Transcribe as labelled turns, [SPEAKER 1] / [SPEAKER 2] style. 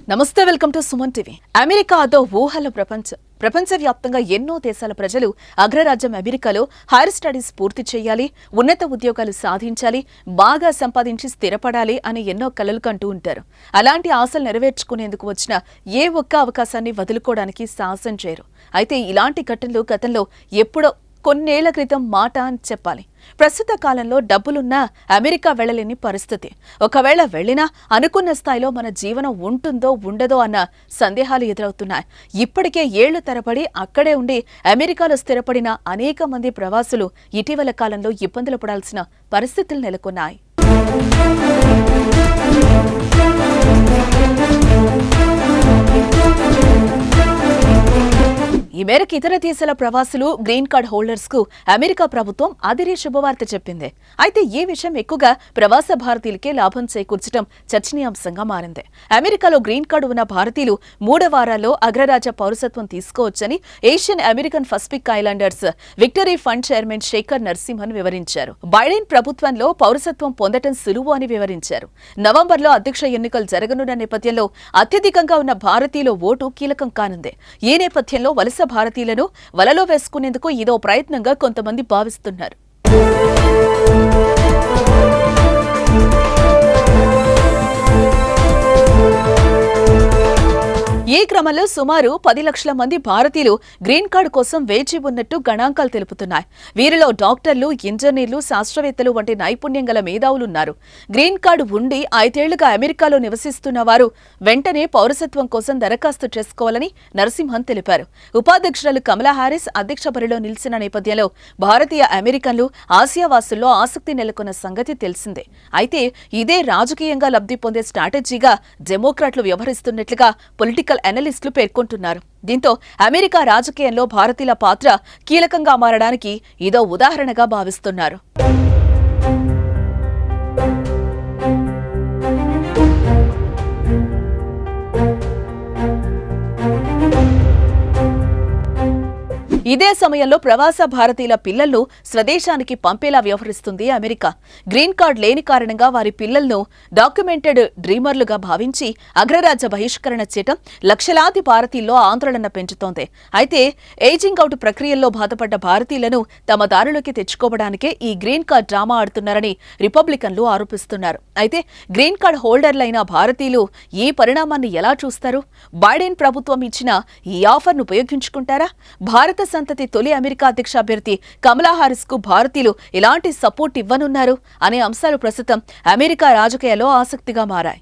[SPEAKER 1] నమస్తే, welcome to Suman TV. America అదో ఊహల ప్రపంచం. ప్రపంచవ్యాప్తంగా ఎన్నో దేశాల ప్రజలు అగ్రరాజ్యం అమెరికాలో హైర్ స్టడీస్ పూర్తి చేయాలి, ఉన్నత ఉద్యోగాలు సాధించాలి, బాగా సంపాదించి స్థిరపడాలి అని ఎన్నో కలలు కంటూ ఉంటారు. అలాంటి ఆశలు నెరవేర్చుకునేందుకు వచ్చిన ఏ ఒక్క అవకాశాన్ని వదులుకోవడానికి సాహసం చేయరు. అయితే ఇలాంటి ఘటనలు గతంలో ఎప్పుడో కొన్నేళ్ల క్రితం మాట అని చెప్పాలి. ప్రస్తుత కాలంలో డబ్బులున్నా అమెరికా వెళ్లలేని పరిస్థితి. ఒకవేళ వెళ్లినా అనుకున్న స్థాయిలో మన జీవనం ఉంటుందో ఉండదో అన్న సందేహాలు ఎదురవుతున్నాయి. ఇప్పటికే ఏళ్లు తరబడి అక్కడే ఉండి అమెరికాలో స్థిరపడిన అనేక మంది ప్రవాసులు ఇటీవల కాలంలో ఇబ్బందులు పడాల్సిన పరిస్థితులు నెలకొన్నాయి. ఈ మేరకు ఇతర దేశాల ప్రవాసులు, గ్రీన్ కార్డ్ హోల్డర్స్ కు అమెరికా ప్రభుత్వం అదిరే శుభవార్త చెప్పింది. అయితే ఈ విషయం ఎక్కువగా ప్రవాస భారతీయులకే లాభం చేకూర్చడం చర్చనీయాంశంగా మారింది. అమెరికాలో గ్రీన్ కార్డు ఉన్న భారతీయులు 3 వారాల్లో అగ్రరాజ్య పౌరసత్వం తీసుకోవచ్చని Asian American Pacific Islanders Victory Fund chairman Shekhar Narasimhan వివరించారు. బైడెన్ ప్రభుత్వంలో పౌరసత్వం పొందడం సులువు అని వివరించారు. నవంబర్లో అధ్యక్ష ఎన్నికలు జరగనున్న నేపథ్యంలో అత్యధికంగా ఉన్న భారతీయుల ఓటు కీలకం కానుంది. ఈ నేపథ్యంలో వలస భారతీయులను వలలో వేసుకునేందుకు ఇదో ప్రయత్నంగా కొంతమంది భావిస్తున్నారు. ఈ క్రమంలో సుమారు 10 లక్షల మంది భారతీయులు గ్రీన్ కార్డు కోసం వేచి ఉన్నట్టు గణాంకాలు తెలుపుతున్నాయి. వీరిలో డాక్టర్లు, ఇంజనీర్లు, శాస్త్రవేత్తలు వంటి నైపుణ్యం గల మేధావులున్నారు. గ్రీన్ కార్డు ఉండి 5 ఏళ్లుగా అమెరికాలో నివసిస్తున్న వారు వెంటనే పౌరసత్వం కోసం దరఖాస్తు చేసుకోవాలని నరసింహన్ తెలిపారు. ఉపాధ్యక్షురాలు కమలా హారిస్ అధ్యక్ష బరిలో నిలిచిన నేపథ్యంలో భారతీయ అమెరికన్లు, ఆసియావాసుల్లో ఆసక్తి నెలకొన్న సంగతి తెలిసిందే. అయితే ఇదే రాజకీయంగా లబ్ధి పొందే స్ట్రాటజీగా డెమోక్రాట్లు వ్యవహరిస్తున్నట్లుగా పొలిటికల్ అనలిస్టులు పేర్కొంటున్నారు. దీంతో అమెరికా రాజకీయంలో భారతీయుల పాత్ర కీలకంగా మారడానికి ఇదో ఉదాహరణగా భావిస్తున్నారు. ఇదే సమయంలో ప్రవాస భారతీయుల పిల్లలను స్వదేశానికి పంపేలా వ్యవహరిస్తుంది అమెరికా. గ్రీన్ కార్డు లేని కారణంగా వారి పిల్లలను డాక్యుమెంటెడ్ డ్రీమర్లుగా భావించి అగ్రరాజ్య బహిష్కరణ చేయటం లక్షలాది భారతీయుల్లో ఆందోళన పెంచుతోంది. అయితే ఏజింగ్ అవుట్ ప్రక్రియల్లో బాధపడ్డ భారతీయులను తమ దారిలోకి తెచ్చుకోవడానికే ఈ గ్రీన్ కార్డు డ్రామా ఆడుతున్నారని రిపబ్లికన్లు ఆరోపిస్తున్నారు. అయితే గ్రీన్ కార్డు హోల్డర్లైన భారతీయులు ఈ పరిణామాన్ని ఎలా చూస్తారు? బైడెన్ ప్రభుత్వం ఇచ్చిన ఈ ఆఫర్ను ఉపయోగించుకుంటారా? భారత సంతతి తొలి అమెరికా అధ్యక్ష అభ్యర్థి కమలా హారిస్ కు భారతీయులు ఎలాంటి సపోర్ట్ ఇవ్వనున్నారు అనే అంశాలు ప్రస్తుతం అమెరికా రాజకీయాల్లో ఆసక్తిగా మారాయి.